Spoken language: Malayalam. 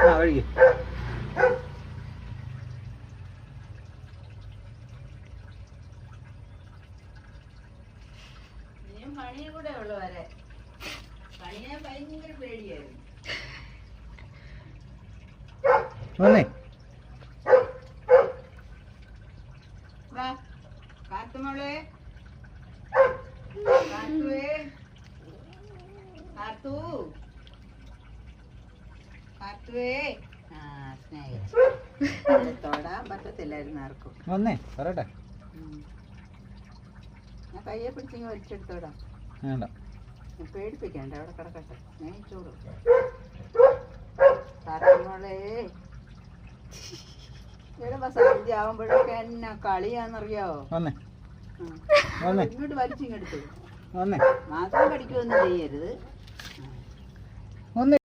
ആ കഴിക്ക്. പണിയും കൂടെ ഉള്ളു വരെ. പണിയെ ഭയങ്കര പേടിയായിരുന്നു. വന്നേ കാത്തുമോളെ, കാത്തുവേ, കാത്തു, കാത്തുവേ. ആ സ്നേഹിച്ചു. തൊടാൻ പറ്റത്തില്ലായിരുന്നു ആർക്കും. വന്നേ പറയട്ടെ. ഞാൻ കയ്യെ പിടിച്ചെങ്കിൽ വലിച്ചെടുത്തോടാ. വേണ്ട, പേടിപ്പിക്കണ്ട, അവിടെ കിടക്കട്ടെ. സ്നേഹിച്ചോളൂ. കാത്തുമോളെ, ഇവിടെ സന്ധ്യ ആവുമ്പോഴൊക്കെ എന്നാ കളിയാന്നറിയാവോ? വന്നേ വന്നേ ഇങ്ങോട്ട് വലിച്ചിങ്ങെടുത്തു. വന്നേ മാത്രം കടിക്കുമൊന്നും ചെയ്യരുത്. വന്നേ.